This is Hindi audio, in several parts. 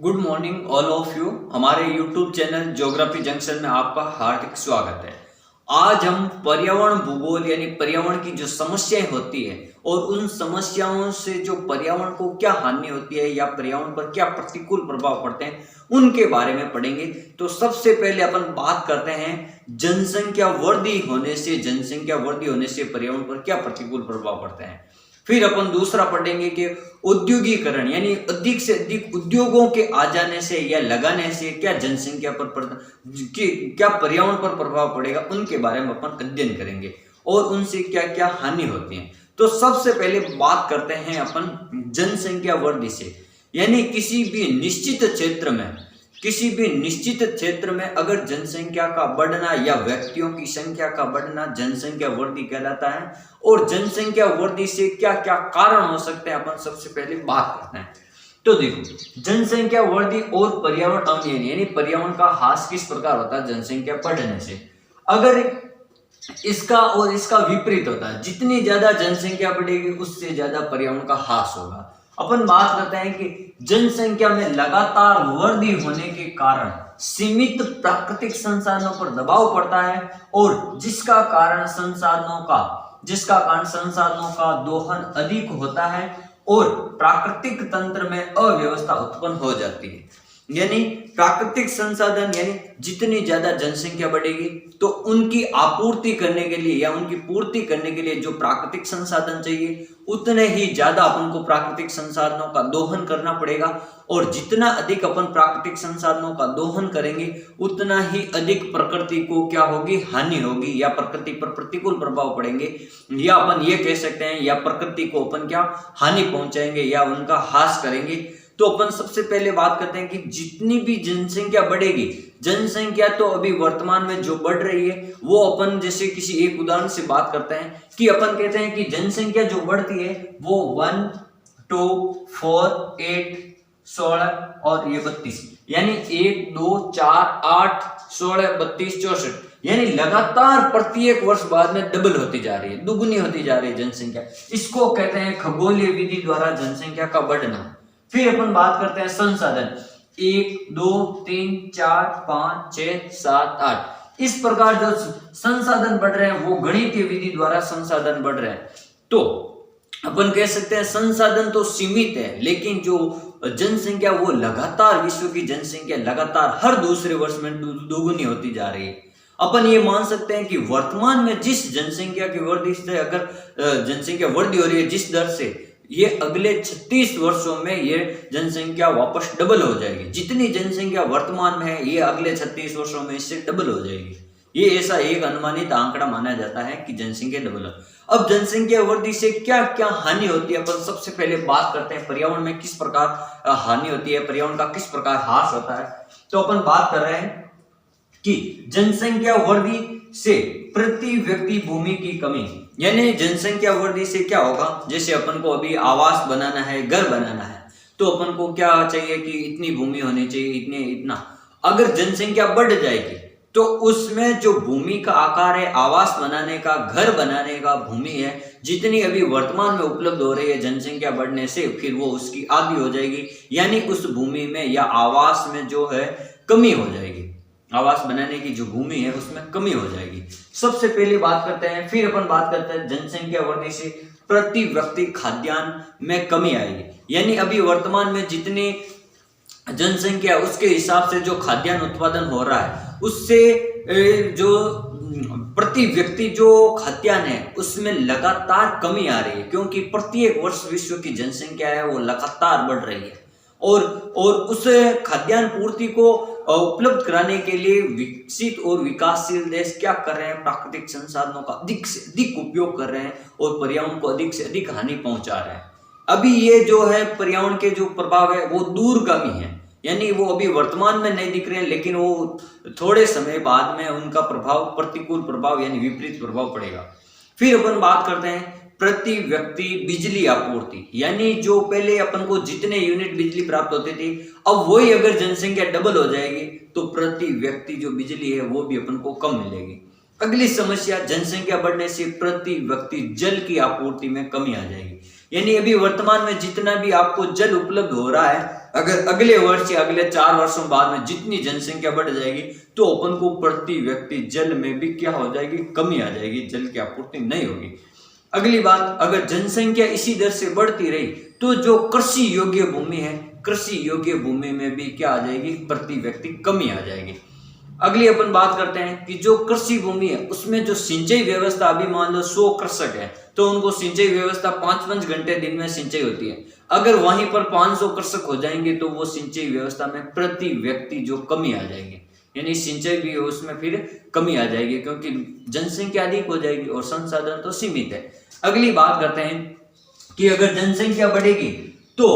Good morning all of you. हमारे यूट्यूब चैनल ज्योग्राफी जंक्शन में आपका हार्दिक स्वागत है। आज हम पर्यावरण भूगोल यानी पर्यावरण की जो समस्याएं होती है और उन समस्याओं से जो पर्यावरण को क्या हानि होती है या पर्यावरण पर क्या प्रतिकूल प्रभाव पड़ते हैं उनके बारे में पढ़ेंगे। तो सबसे पहले अपन बात करते हैं जनसंख्या वृद्धि होने से पर्यावरण पर क्या प्रतिकूल प्रभाव पड़ते हैं। फिर अपन दूसरा पढ़ेंगे कि औद्योगिकरण यानी अधिक से अधिक उद्योगों के आ जाने से या लगाने से क्या जनसंख्या पर क्या पर्यावरण पर प्रभाव पड़ेगा, उनके बारे में अपन अध्ययन करेंगे और उनसे क्या क्या हानि होती है। तो सबसे पहले बात करते हैं अपन जनसंख्या वृद्धि से, यानी किसी भी निश्चित क्षेत्र में अगर जनसंख्या का बढ़ना या व्यक्तियों की संख्या का बढ़ना जनसंख्या वृद्धि कहलाता है। और जनसंख्या वृद्धि से क्या क्या कारण हो सकते हैं अपन सबसे पहले बात करते हैं। तो देखो, जनसंख्या वृद्धि और पर्यावरण अवनयन यानी पर्यावरण का ह्रास किस प्रकार होता है जनसंख्या बढ़ने से। अगर इसका और इसका विपरीत होता है, जितनी ज्यादा जनसंख्या बढ़ेगी उससे ज्यादा पर्यावरण का ह्रास होगा। अपन बात करते हैं कि जनसंख्या में लगातार वृद्धि होने के कारण सीमित प्राकृतिक संसाधनों पर दबाव पड़ता है और जिसका कारण संसाधनों का दोहन अधिक होता है और प्राकृतिक तंत्र में अव्यवस्था उत्पन्न हो जाती है। यानी प्राकृतिक संसाधन यानी जितनी ज्यादा जनसंख्या बढ़ेगी तो उनकी आपूर्ति करने के लिए या उनकी पूर्ति करने के लिए जो प्राकृतिक संसाधन चाहिए उतने ही ज्यादा अपन को प्राकृतिक संसाधनों का दोहन करना पड़ेगा। और जितना अधिक अपन प्राकृतिक संसाधनों का दोहन करेंगे उतना ही अधिक प्रकृति को क्या होगी, हानि होगी या प्रकृति पर प्रतिकूल प्रभाव पड़ेंगे, या अपन ये कह सकते हैं या प्रकृति को अपन क्या हानि पहुंचाएंगे या उनका ह्रास करेंगे। तो अपन सबसे पहले बात करते हैं कि जितनी भी जनसंख्या बढ़ेगी, जनसंख्या तो अभी वर्तमान में जो बढ़ रही है वो अपन जैसे किसी एक उदाहरण से बात करते हैं कि अपन कहते हैं कि जनसंख्या जो बढ़ती है वो 1, 2, 4, 8, 16 और ये 32 यानी 1, 2, 4, 8, 16, 32, 64 यानी लगातार प्रत्येक वर्ष बाद में डबल होती जा रही है, दुगुनी होती जा रही है जनसंख्या। इसको कहते हैं खगोलीय विधि द्वारा जनसंख्या का बढ़ना। फिर अपन बात करते हैं संसाधन, 1, 2, 3, 4, 5, 6, 7, 8 इस प्रकार जो संसाधन बढ़ रहे हैं वो गणितीय विधि द्वारा संसाधन बढ़ रहे हैं। तो अपन कह सकते हैं संसाधन तो सीमित है लेकिन जो जनसंख्या वो लगातार, विश्व की जनसंख्या लगातार हर दूसरे वर्ष में दोगुनी होती जा रही है। अपन ये मान सकते हैं कि वर्तमान में जिस जनसंख्या की वृद्धि से अगर जनसंख्या वृद्धि हो रही है जिस दर से, ये अगले 36 वर्षों में ये जनसंख्या वापस डबल हो जाएगी। जितनी जनसंख्या वर्तमान में है ये अगले 36 वर्षों में इससे डबल हो जाएगी। ये ऐसा एक अनुमानित आंकड़ा माना जाता है कि जनसंख्या डबल हो। अब जनसंख्या वृद्धि से क्या क्या हानि होती है अपन सबसे पहले बात करते हैं। पर्यावरण में किस प्रकार हानि होती है, पर्यावरण का किस प्रकार ह्रास होता है। तो अपन बात कर रहे हैं कि जनसंख्या वृद्धि से प्रति व्यक्ति भूमि की कमी, यानी जनसंख्या वृद्धि से क्या होगा, जैसे अपन को अभी आवास बनाना है, घर बनाना है, तो अपन को क्या चाहिए कि इतनी भूमि होनी चाहिए, इतना। अगर जनसंख्या बढ़ जाएगी तो उसमें जो भूमि का आकार है, आवास बनाने का, घर बनाने का भूमि है, जितनी अभी वर्तमान में उपलब्ध हो रही है जनसंख्या बढ़ने से फिर वो उसकी आधी हो जाएगी, यानी उस भूमि में या आवास में जो है कमी हो जाएगी। आवास बनाने की जो भूमि है उसमें कमी हो जाएगी। सबसे पहले बात करते हैं, फिर अपन बात करते हैं जनसंख्या वृद्धि से प्रति व्यक्ति खाद्यान्न में कमी आएगी। यानी अभी वर्तमान में जितनी जनसंख्या उसके हिसाब से जो खाद्यान्न उत्पादन हो रहा है उससे जो प्रति व्यक्ति जो खाद्यान्न है उसमें लगातार कमी आ रही है, क्योंकि प्रत्येक वर्ष विश्व की जनसंख्या है वो लगातार बढ़ रही है और उस खाद्यान्न पूर्ति को उपलब्ध कराने के लिए विकसित और विकासशील देश क्या कर रहे हैं, प्राकृतिक संसाधनों का अधिक से अधिक उपयोग कर रहे हैं और पर्यावरण को अधिक से अधिक हानि पहुंचा रहे हैं। अभी ये जो है पर्यावरण के जो प्रभाव है वो दूरगामी है, यानी वो अभी वर्तमान में नहीं दिख रहे हैं लेकिन वो थोड़े समय बाद में उनका प्रभाव, प्रतिकूल प्रभाव यानी विपरीत प्रभाव पड़ेगा। फिर अपन बात करते हैं प्रति व्यक्ति बिजली आपूर्ति, यानी जो पहले अपन को जितने यूनिट बिजली प्राप्त होती थी अब वही अगर जनसंख्या डबल हो जाएगी तो प्रति व्यक्ति जो बिजली है वो भी अपन को कम मिलेगी। अगली समस्या, जनसंख्या बढ़ने से प्रति व्यक्ति जल की आपूर्ति में कमी आ जाएगी। यानी अभी वर्तमान में जितना भी आपको जल उपलब्ध हो रहा है, अगर अगले वर्ष या अगले 4 वर्षों बाद में जितनी जनसंख्या बढ़ जाएगी तो अपन को प्रति व्यक्ति जल में भी क्या हो जाएगी, कमी आ जाएगी, जल की आपूर्ति नहीं होगी। अगली बात, अगर जनसंख्या इसी दर से बढ़ती रही तो जो कृषि योग्य भूमि है, कृषि योग्य भूमि में भी क्या आ जाएगी, प्रति व्यक्ति कमी आ जाएगी। अगली अपन बात करते हैं कि जो कृषि भूमि है उसमें जो सिंचाई व्यवस्था, अभी मान लो 100 कृषक है तो उनको सिंचाई व्यवस्था 5-5 घंटे दिन में सिंचाई होती है। अगर वहीं पर 500 कृषक हो जाएंगे तो वो सिंचाई व्यवस्था में प्रति व्यक्ति जो कमी आ जाएगी, यानी सिंचाई भी उसमें फिर कमी आ जाएगी क्योंकि जनसंख्या अधिक हो जाएगी और संसाधन तो सीमित है। अगली बात करते हैं कि अगर जनसंख्या बढ़ेगी तो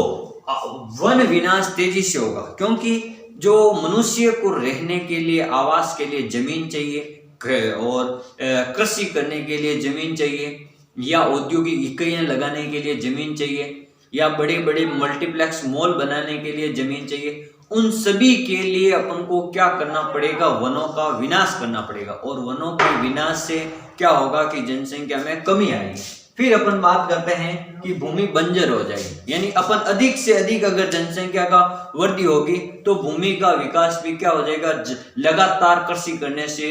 वन विनाश तेजी से होगा, क्योंकि जो मनुष्य को रहने के लिए, आवास के लिए जमीन चाहिए और कृषि करने के लिए जमीन चाहिए या औद्योगिक इकाइयां लगाने के लिए जमीन चाहिए या बड़े बड़े मल्टीप्लेक्स मॉल बनाने के लिए जमीन चाहिए, उन सभी के लिए अपन को क्या करना पड़ेगा, वनों का विनाश करना पड़ेगा। और वनों के विनाश से क्या होगा कि जनसंख्या में कमी आएगी। फिर अपन बात करते हैं कि भूमि बंजर हो जाएगी, यानी अपन अधिक से अधिक अगर जनसंख्या का वृद्धि होगी तो भूमि का विकास भी क्या हो जाएगा, लगातार कृषि करने से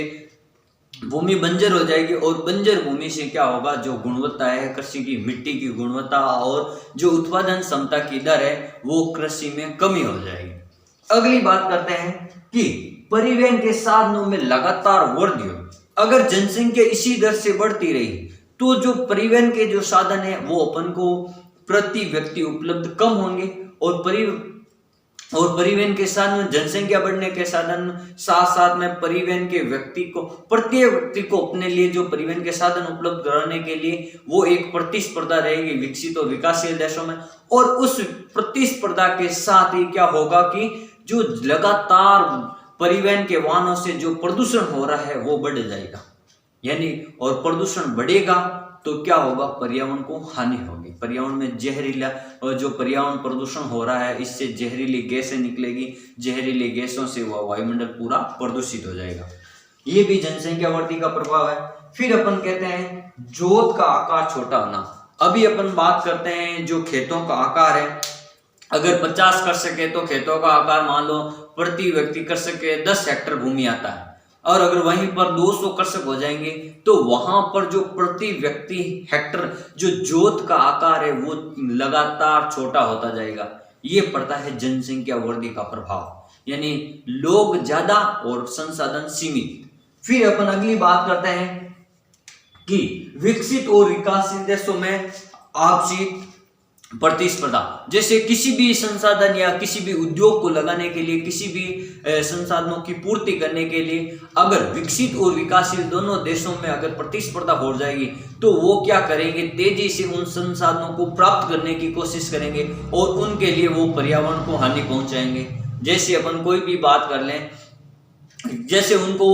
भूमि बंजर हो जाएगी। और बंजर भूमि से क्या होगा, जो गुणवत्ता है कृषि की, मिट्टी की गुणवत्ता और जो उत्पादन क्षमता की दर है वो कृषि में कमी हो जाएगी। अगली बात करते हैं कि परिवहन के साधनों में लगातार वृद्धि हो। अगर जनसंख्या इसी दर से बढ़ती रही तो जो परिवहन के जो साधन है वो अपन को प्रति व्यक्ति उपलब्ध कम होंगे और परिवहन के साधन, जनसंख्या बढ़ने के साधन साथ साथ में परिवहन के व्यक्ति को, प्रत्येक व्यक्ति को अपने लिए जो परिवहन के साधन उपलब्ध कराने के लिए वो एक प्रतिस्पर्धा रहेगी विकसित और विकासशील देशों में। और उस प्रतिस्पर्धा के साथ ही क्या होगा कि जो लगातार परिवहन के वाहनों से जो प्रदूषण हो रहा है वो बढ़ जाएगा, यानी और प्रदूषण बढ़ेगा तो क्या होगा, पर्यावरण को हानि होगी। पर्यावरण में जहरीला, और जो पर्यावरण प्रदूषण हो रहा है इससे जहरीली गैसें निकलेगी, जहरीली गैसों से वह वायुमंडल पूरा प्रदूषित हो जाएगा। ये भी जनसंख्या वृद्धि का प्रभाव है। फिर अपन कहते हैं जोत का आकार छोटा होना। अभी अपन बात करते हैं जो खेतों का आकार है, अगर 50 कर सके तो खेतों का आकार मान लो प्रति व्यक्ति कर सके 10 हेक्टेयर भूमि आता है, और अगर वहीं पर 200 कृषक हो जाएंगे तो वहां पर जो प्रति व्यक्ति हेक्टर जो जोत का आकार है वो लगातार छोटा होता जाएगा। ये पड़ता है जनसंख्या वृद्धि का प्रभाव, यानी लोग ज्यादा और संसाधन सीमित। फिर अपन अगली बात करते हैं कि विकसित और विकासशील देशों में आपसी प्रतिस्पर्धा, जैसे किसी भी संसाधन या किसी भी उद्योग को लगाने के लिए, किसी भी संसाधनों की पूर्ति करने के लिए अगर विकसित और विकासशील दोनों देशों में अगर प्रतिस्पर्धा हो जाएगी तो वो क्या करेंगे, तेजी से उन संसाधनों को प्राप्त करने की कोशिश करेंगे और उनके लिए वो पर्यावरण को हानि पहुंचाएंगे। जैसे अपन कोई भी बात कर लें, जैसे उनको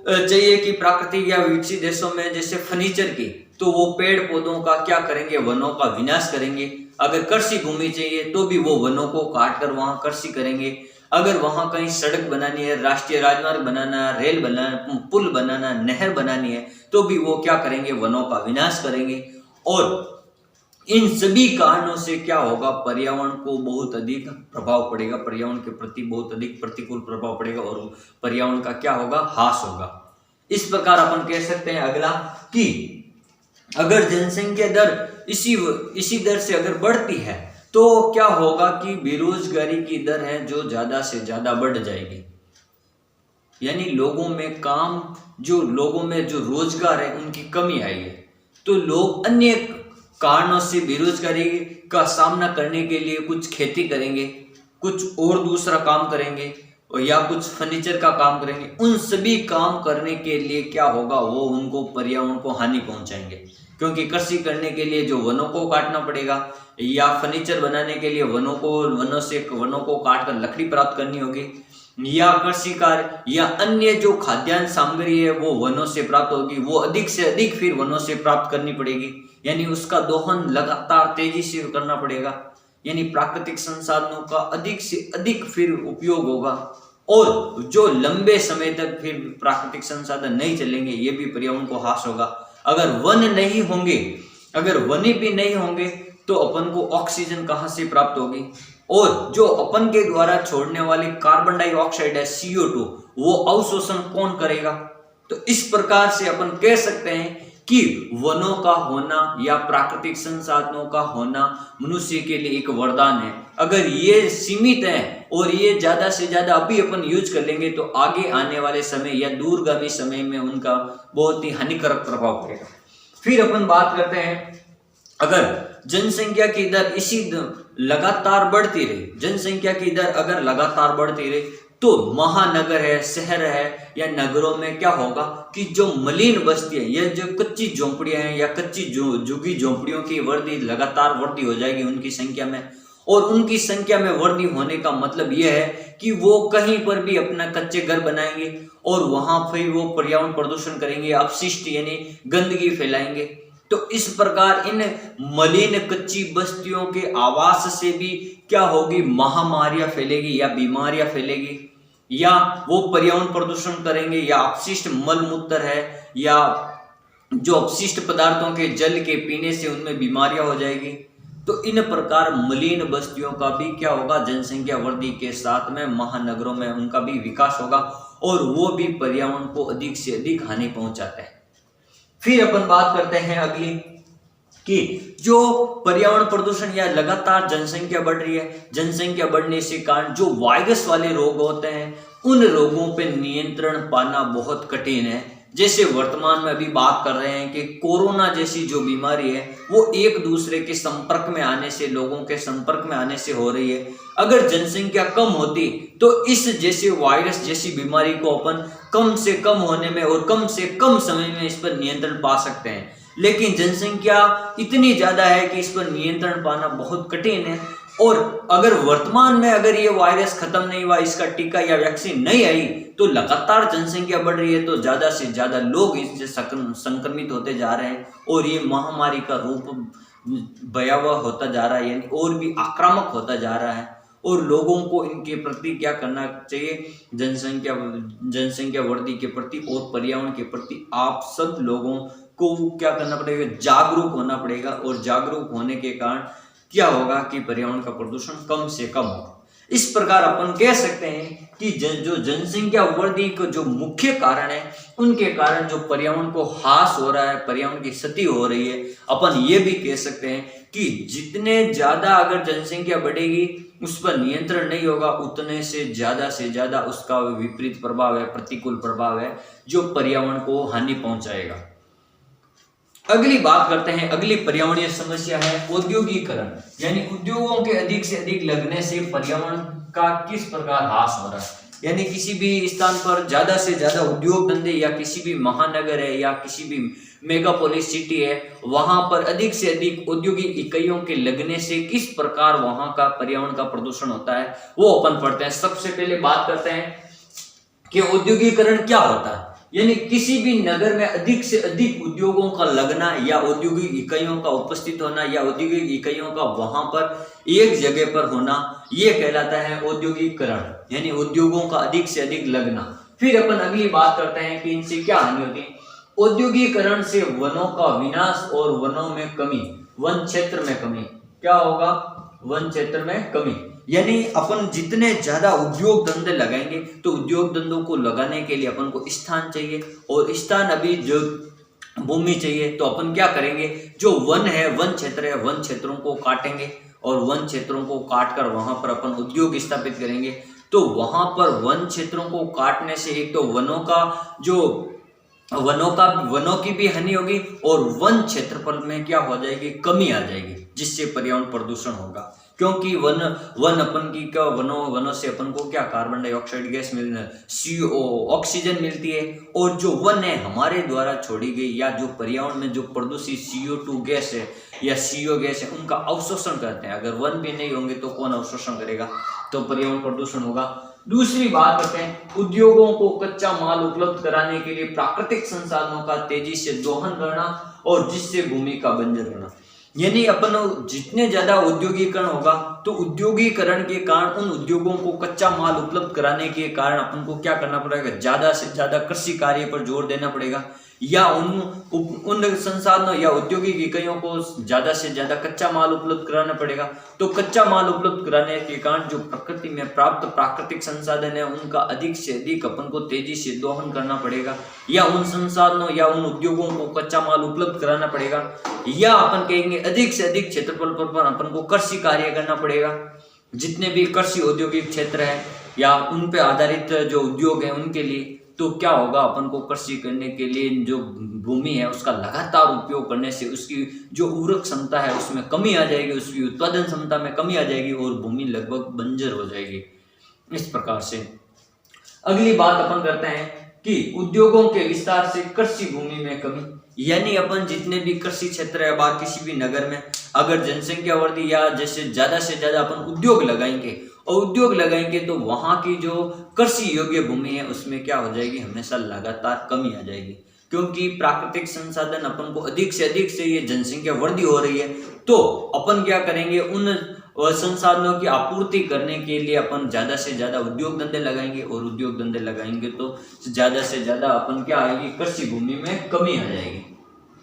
चाहिए कि प्राकृतिक या विकसित देशों में जैसे फर्नीचर की, तो वो पेड़ पौधों का क्या करेंगे, वनों का विनाश करेंगे। अगर कृषि भूमि चाहिए तो भी वो वनों को काट कर वहां कृषि करेंगे। अगर वहां कहीं सड़क बनानी है, राष्ट्रीय राजमार्ग बनाना, रेल बनाना, पुल बनाना, नहर बनानी है तो भी वो क्या करेंगे, वनों का विनाश करेंगे। और इन सभी कारणों से क्या होगा, पर्यावरण को बहुत अधिक प्रभाव पड़ेगा, पर्यावरण के प्रति बहुत अधिक प्रतिकूल प्रभाव पड़ेगा और पर्यावरण का क्या होगा, ह्रास होगा। इस प्रकार अपन कह सकते हैं अगला कि अगर जनसंख्या दर इसी दर से अगर बढ़ती है तो क्या होगा कि बेरोजगारी की दर है जो ज्यादा से ज्यादा बढ़ जाएगी, यानी लोगों में जो रोजगार है उनकी कमी आएगी। तो लोग अन्य कारणों से बेरोजगारी का सामना करने के लिए कुछ खेती करेंगे, कुछ और दूसरा काम करेंगे या कुछ फर्नीचर का काम करेंगे। उन सभी काम करने के लिए क्या होगा, वो उनको पर्यावरण को हानि पहुंचाएंगे, क्योंकि कृषि करने के लिए जो वनों को काटना पड़ेगा या फर्नीचर बनाने के लिए वनों को काट कर लकड़ी प्राप्त करनी होगी, या कृषि कार्य या अन्य जो खाद्यान्न सामग्री है वो वनों से प्राप्त होगी, वो अधिक से अधिक फिर वनों से प्राप्त करनी पड़ेगी, यानी उसका दोहन लगातार तेजी से करना पड़ेगा, यानी प्राकृतिक संसाधनों का अधिक से अधिक फिर उपयोग होगा। और जो लंबे समय तक फिर प्राकृतिक संसाधन नहीं चलेंगे, ये भी पर्यावरण को ह्रास होगा। अगर वन भी नहीं होंगे तो अपन को ऑक्सीजन कहाँ से प्राप्त होगी, और जो अपन के द्वारा छोड़ने वाली कार्बन डाइऑक्साइड है CO2 वो अवशोषण कौन करेगा। तो इस प्रकार से अपन कह सकते हैं कि वनों का होना या प्राकृतिक संसाधनों का होना मनुष्य के लिए एक वरदान है। अगर ये सीमित है और ये ज्यादा से ज्यादा अभी अपन यूज कर लेंगे तो आगे आने वाले समय या दूरगामी समय में उनका बहुत ही हानिकारक प्रभाव पड़ेगा। फिर अपन बात करते हैं, अगर जनसंख्या की दर इसी लगातार बढ़ती रही, जनसंख्या की दर अगर लगातार बढ़ती रही तो महानगर है, शहर है या नगरों में क्या होगा कि जो मलिन बस्ती है या जो कच्ची झोंपड़ियां हैं या कच्ची झुग्गी झोंपड़ियों की वृद्धि लगातार वृद्धि हो जाएगी उनकी संख्या में। और उनकी संख्या में वृद्धि होने का मतलब यह है कि वो कहीं पर भी अपना कच्चे घर बनाएंगे और वहां फिर वो पर्यावरण प्रदूषण करेंगे, अपशिष्ट यानी गंदगी फैलाएंगे। तो इस प्रकार इन मलिन कच्ची बस्तियों के आवास से भी क्या होगी, महामारियां फैलेगी या बीमारियां फैलेगी, या वो पर्यावरण प्रदूषण करेंगे या अपशिष्ट मल मूत्र है या जो अपशिष्ट पदार्थों के जल के पीने से उनमें बीमारियां हो जाएगी। तो इन प्रकार मलिन बस्तियों का भी क्या होगा, जनसंख्या वृद्धि के साथ में महानगरों में उनका भी विकास होगा और वो भी पर्यावरण को अधिक से अधिक हानि पहुंचाता है। फिर अपन बात करते हैं अगली कि जो पर्यावरण प्रदूषण या लगातार जनसंख्या बढ़ रही है, जनसंख्या बढ़ने से कारण जो वायरस वाले रोग होते हैं उन रोगों पे नियंत्रण पाना बहुत कठिन है। जैसे वर्तमान में अभी बात कर रहे हैं कि कोरोना जैसी जो बीमारी है वो एक दूसरे के संपर्क में आने से, लोगों के संपर्क में आने से हो रही है। अगर जनसंख्या कम होती तो इस जैसे वायरस जैसी बीमारी को अपन कम से कम होने में और कम से कम समय में इस पर नियंत्रण पा सकते हैं, लेकिन जनसंख्या इतनी ज्यादा है कि इस पर नियंत्रण पाना बहुत कठिन है। और अगर वर्तमान में अगर ये वायरस खत्म नहीं हुआ, इसका टीका या वैक्सीन नहीं आई, तो लगातार जनसंख्या बढ़ रही है तो ज्यादा से ज्यादा लोग इससे संक्रमित होते जा रहे हैं और ये महामारी का रूप भयावह होता जा रहा है, यानी और भी आक्रामक होता जा रहा है। और लोगों को इनके प्रति क्या करना चाहिए, जनसंख्या वृद्धि के प्रति और पर्यावरण के प्रति आप सब लोगों को क्या करना पड़ेगा, जागरूक होना पड़ेगा। और जागरूक होने के कारण क्या होगा कि पर्यावरण का प्रदूषण कम से कम होगा। इस प्रकार अपन कह सकते हैं कि जो जनसंख्या वृद्धि का जो मुख्य कारण है उनके कारण जो पर्यावरण को ह्रास हो रहा है, पर्यावरण की क्षति हो रही है। अपन ये भी कह सकते हैं कि जितने ज्यादा अगर जनसंख्या बढ़ेगी उस पर नियंत्रण नहीं होगा, उतने से ज्यादा उसका विपरीत प्रभाव है, प्रतिकूल प्रभाव है जो पर्यावरण को हानि पहुंचाएगा। अगली बात करते हैं, अगली पर्यावरणीय समस्या है औद्योगिकरण, यानी उद्योगों के अधिक से अधिक लगने से पर्यावरण का किस प्रकार ह्रास हो रहा है। यानी किसी भी स्थान पर ज्यादा से ज्यादा उद्योग धंधे या किसी भी महानगर है या किसी भी मेगापोलिस सिटी है, वहां पर अधिक से अधिक औद्योगिक इकाइयों के लगने से किस प्रकार वहां का पर्यावरण का प्रदूषण होता है वो अपन पढ़ते हैं। सबसे पहले बात करते हैं कि औद्योगिकरण क्या होता है। यानी किसी भी नगर में अधिक से अधिक उद्योगों का लगना या औद्योगिक इकाइयों का उपस्थित होना या औद्योगिक इकाइयों का वहां पर एक जगह पर होना, यह कहलाता है औद्योगिकरण, यानी उद्योगों का अधिक से अधिक लगना। फिर अपन अगली बात करते हैं कि इनसे क्या हानि होती है। औद्योगिकरण से वनों का विनाश और वनों में कमी, वन क्षेत्र में कमी। क्या होगा, वन क्षेत्र में कमी, यानी अपन जितने ज्यादा उद्योग धंधे लगाएंगे तो उद्योग धंधों को लगाने के लिए अपन को स्थान चाहिए, और स्थान अभी जो भूमि चाहिए, तो अपन क्या करेंगे, जो वन है, वन क्षेत्र है, वन क्षेत्रों को काटेंगे और वन क्षेत्रों को काट कर वहां पर अपन उद्योग स्थापित करेंगे। तो वहां पर वन क्षेत्रों को काटने से एक तो वनों की भी हानि होगी और वन क्षेत्रफल में क्या हो जाएगी, कमी आ जाएगी, जिससे पर्यावरण प्रदूषण होगा। क्योंकि वन अपन की क्या, वनों से अपन को क्या, carbon dioxide gas CO oxygen मिलती है, और जो वन है हमारे द्वारा छोड़ी गई या जो पर्यावरण में जो प्रदूषित CO2 गैस है या CO गैस है उनका अवशोषण करते हैं। अगर वन भी नहीं होंगे तो कौन अवशोषण करेगा, तो पर्यावरण प्रदूषण होगा। दूसरी बात करते हैं, उद्योगों को कच्चा माल उपलब्ध कराने के लिए प्राकृतिक संसाधनों का तेजी से दोहन करना और जिससे भूमि का बंजर होना। यानी अपन जितने ज्यादा औद्योगिकरण होगा तो औद्योगिकरण के कारण उन उद्योगों को कच्चा माल उपलब्ध कराने के कारण अपन को क्या करना पड़ेगा, ज्यादा से ज्यादा कृषि कार्य पर जोर देना पड़ेगा। या उन संसाधनों या औद्योगिक इकाइयों को ज्यादा से ज्यादा कच्चा माल उपलब्ध कराना पड़ेगा। तो कच्चा माल उपलब्ध कराने के कारण जो प्रकृति में प्राप्त प्राकृतिक संसाधन है उनका अधिक से अधिक अपन को तेजी से दोहन करना पड़ेगा, या उन संसाधनों या उन उद्योगों को कच्चा माल उपलब्ध कराना पड़ेगा, या अपन कहेंगे अधिक से अधिक क्षेत्रफल पर अपन को कृषि कार्य करना पड़ेगा। जितने भी कृषि औद्योगिक क्षेत्र है या उन पे आधारित जो उद्योग है उनके लिए, तो क्या होगा, अपन को कृषि करने के लिए जो भूमि है उसका लगातार उपयोग करने से उसकी जो उर्वरक क्षमता है उसमें कमी आ जाएगी, उसकी उत्पादन क्षमता में कमी आ जाएगी और भूमि लगभग बंजर हो जाएगी। इस प्रकार से अगली बात अपन करते हैं कि उद्योगों के विस्तार से कृषि भूमि में कमी, यानी अपन जितने भी कृषि क्षेत्र है बाहर किसी भी नगर में अगर जनसंख्या वृद्धि या जैसे ज्यादा से ज्यादा अपन उद्योग लगाएंगे और उद्योग लगाएंगे तो वहां की जो कृषि योग्य भूमि है उसमें क्या हो जाएगी, हमेशा लगातार कमी आ जाएगी। क्योंकि प्राकृतिक संसाधन अपन को अधिक से ये जनसंख्या वृद्धि हो रही है, तो अपन क्या करेंगे, उन संसाधनों की आपूर्ति करने के लिए अपन ज्यादा से ज्यादा उद्योग धंधे लगाएंगे, और उद्योग धंधे लगाएंगे तो ज्यादा से ज्यादा अपन क्या आएगी, कृषि भूमि में कमी आ जाएगी,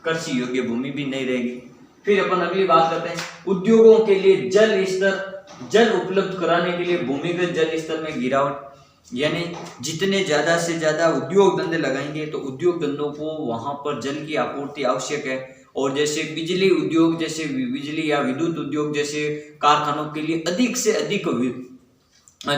कृषि योग्य भूमि भी नहीं रहेगी। फिर अपन अगली बात करते हैं, उद्योगों के लिए जल उपलब्ध कराने के लिए भूमिगत जल स्तर में गिरावट, यानी जितने ज्यादा से ज्यादा उद्योग धंधे लगाएंगे तो उद्योग धंधों को वहां पर जल की आपूर्ति आवश्यक है। और जैसे बिजली उद्योग, जैसे बिजली या विद्युत उद्योग जैसे कारखानों के लिए अधिक से अधिक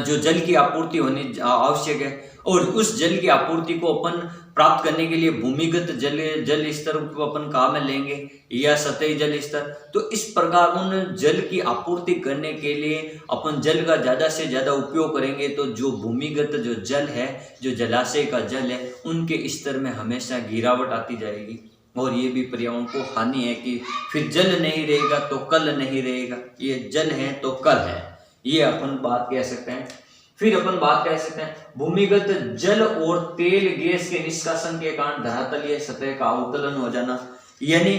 जो जल की आपूर्ति होनी आवश्यक है, और उस जल की आपूर्ति को अपन प्राप्त करने के लिए भूमिगत जल स्तर को अपन काम में लेंगे या सतही जल स्तर। तो इस प्रकार उन जल की आपूर्ति करने के लिए अपन जल का ज्यादा से ज्यादा उपयोग करेंगे, तो जो भूमिगत जो जल है, जो जलाशय का जल है, उनके स्तर में हमेशा गिरावट आती जाएगी। और ये भी पर्यावरण को हानि है कि फिर जल नहीं रहेगा तो कल नहीं रहेगा, ये जल है तो कल है, ये अपन बात कह सकते हैं। फिर अपन बात कह सकते हैं भूमिगत जल और तेल गैस के निष्कासन के कारण धरातलीय सतह का अवतलन हो जाना, यानी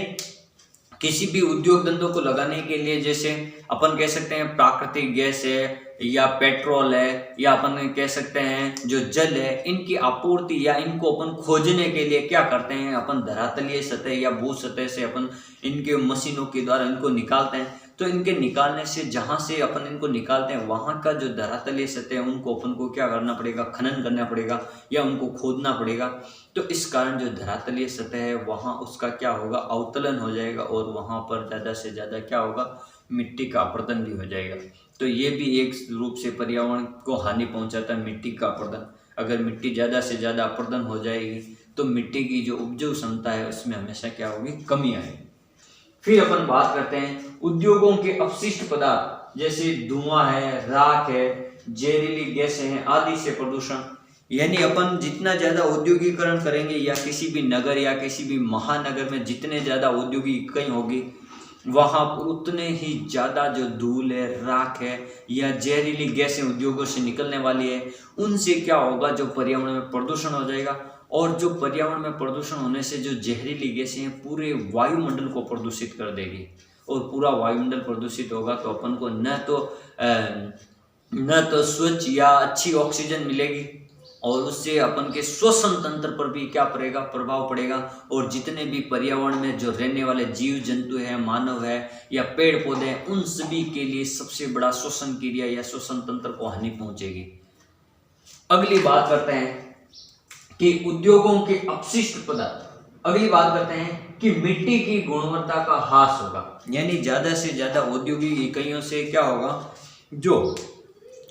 किसी भी उद्योग धंधों को लगाने के लिए जैसे अपन कह सकते हैं प्राकृतिक गैस है या पेट्रोल है या अपन कह सकते हैं जो जल है, इनकी आपूर्ति या इनको अपन खोजने के लिए क्या करते हैं, अपन धरातलीय सतह या भू सतह से अपन इनके मशीनों के द्वारा इनको निकालते हैं। तो इनके निकालने से जहां से अपन इनको निकालते हैं वहां का जो धरातलीय सतह है उनको अपन को क्या करना पड़ेगा, खनन करना पड़ेगा या उनको खोदना पड़ेगा। तो इस कारण जो धरातलीय सतह है वहां उसका क्या होगा, अवतलन हो जाएगा, और वहां पर ज्यादा से ज्यादा क्या होगा, मिट्टी का अपरदन भी हो जाएगा। तो ये भी एक रूप से पर्यावरण को हानि पहुंचाता है, मिट्टी का अपरदन। अगर मिट्टी ज्यादा से ज्यादा अपरदन हो जाएगी तो मिट्टी की जो उपजाऊ क्षमता है उसमें हमेशा क्या होगी, कमी आएगी। फिर अपन बात करते हैं उद्योगों के अपशिष्ट पदार्थ जैसे धुआं है, राख है, जहरीली गैसें हैं आदि से प्रदूषण, यानी अपन जितना ज्यादा औद्योगिकरण करेंगे या किसी भी नगर या किसी भी महानगर में जितने ज्यादा औद्योगिक इकाई होगी वहां पर उतने ही ज्यादा जो धूल है, राख है या जहरीली गैसें उद्योगों से निकलने वाली है, उनसे क्या होगा, जो पर्यावरण में प्रदूषण हो जाएगा। और जो पर्यावरण में प्रदूषण होने से जो जहरीली गैसें हैं पूरे वायुमंडल को प्रदूषित कर देगी, और पूरा वायुमंडल प्रदूषित होगा तो अपन को न तो स्वच्छ या अच्छी ऑक्सीजन मिलेगी, और उससे अपन के श्वसन तंत्र पर भी क्या पड़ेगा, प्रभाव पड़ेगा। और जितने भी पर्यावरण में जो रहने वाले जीव जंतु है, मानव है या पेड़ पौधे हैं, उन सभी के लिए सबसे बड़ा श्वसन क्रिया या श्वसन तंत्र को हानि पहुंचेगी। अगली बात करते हैं कि उद्योगों के अपशिष्ट पदार्थ। अगली बात करते हैं कि मिट्टी की गुणवत्ता का ह्रास होगा, यानी ज्यादा से ज्यादा औद्योगिक इकाइयों से क्या होगा, जो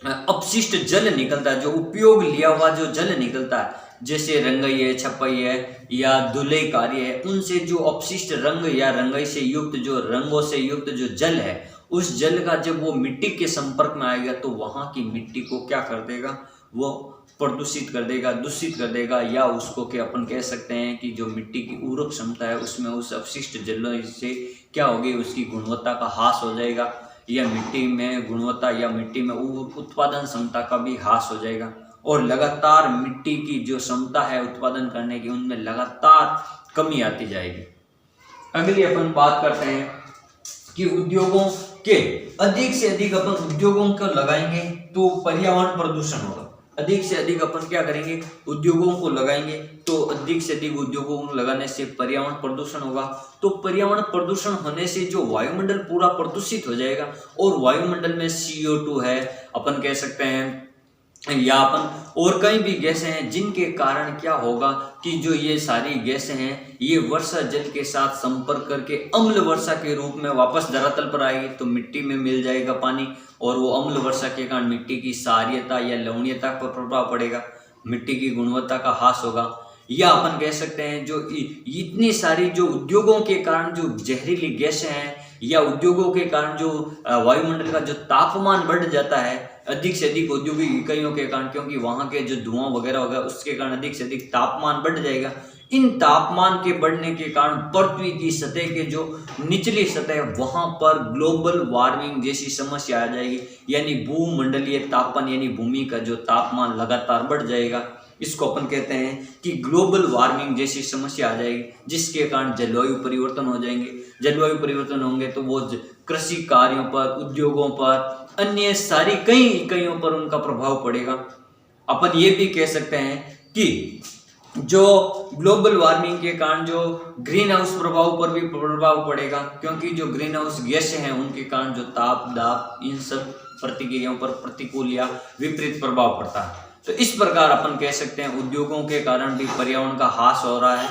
अपशिष्ट जल निकलता है, जो उपयोग लिया हुआ जो जल निकलता है, जैसे रंगई है, छपाई है या धुलाई कार्य है, उनसे जो अपशिष्ट रंग या रंगई से युक्त जो रंगों से युक्त जो जल है, उस जल का जब वो मिट्टी के संपर्क में आएगा तो वहां की मिट्टी को क्या कर देगा, वो प्रदूषित कर देगा, दूषित कर देगा, या उसको क्या अपन कह सकते हैं कि जो मिट्टी की उर्वरक क्षमता है उसमें उस अपशिष्ट जल से क्या होगी, उसकी गुणवत्ता का ह्रास हो जाएगा, या मिट्टी में गुणवत्ता या मिट्टी में उत्पादन क्षमता का भी ह्रास हो जाएगा, और लगातार मिट्टी की जो क्षमता है उत्पादन करने की उनमें लगातार कमी आती जाएगी। अगली अपन बात करते हैं कि उद्योगों के अधिक से अधिक अपन उद्योगों को लगाएंगे तो पर्यावरण प्रदूषण होगा। अधिक से अधिक अपन क्या करेंगे, उद्योगों को लगाएंगे। तो अधिक से अधिक उद्योगों को लगाने से पर्यावरण प्रदूषण होगा। तो पर्यावरण प्रदूषण होने से जो वायुमंडल पूरा प्रदूषित हो जाएगा, और वायुमंडल में CO2 है, अपन कह सकते हैं, या अपन और कई भी गैसें हैं, जिनके कारण क्या होगा कि जो ये सारी गैसें हैं ये वर्षा जल के साथ संपर्क करके अम्ल वर्षा के रूप में वापस धरातल पर आएगी। तो मिट्टी में मिल जाएगा पानी, और वो अम्ल वर्षा के कारण मिट्टी की क्षारीयता या लवणीयता पर प्रभाव पड़ेगा, मिट्टी की गुणवत्ता का ह्रास होगा। या अपन कह सकते हैं जो इतनी सारी जो उद्योगों के कारण जो जहरीली गैसें हैं, या उद्योगों के कारण जो वायुमंडल का जो तापमान बढ़ जाता है अधिक से अधिक औद्योगिक इकाइयों के कारण, क्योंकि वहां के जो धुआं वगैरह होगा उसके कारण अधिक से अधिक तापमान बढ़ जाएगा। इन तापमान के बढ़ने के कारण पृथ्वी की सतह के जो निचली सतह वहां पर ग्लोबल वार्मिंग जैसी समस्या आ जाएगी, यानी भूमंडलीय तापमान यानी भूमि का जो तापमान लगातार बढ़ जाएगा। इसको अपन कहते हैं कि ग्लोबल वार्मिंग जैसी समस्या आ जाएगी, जिसके कारण जलवायु परिवर्तन हो जाएंगे। जलवायु परिवर्तन होंगे तो वो कृषि कार्यों पर, उद्योगों पर, अन्य सारी कई इकाइयों पर उनका प्रभाव पड़ेगा। अपन ये भी कह सकते हैं कि जो ग्लोबल वार्मिंग के कारण जो ग्रीन हाउस प्रभाव पर भी प्रभाव पड़ेगा, क्योंकि जो ग्रीन हाउस गैसें हैं उनके कारण जो ताप दाब इन सब प्रतिक्रियाओं पर प्रतिकूल या विपरीत प्रभाव पड़ता है। तो इस प्रकार अपन कह सकते हैं उद्योगों के कारण भी पर्यावरण का ह्रास हो रहा है।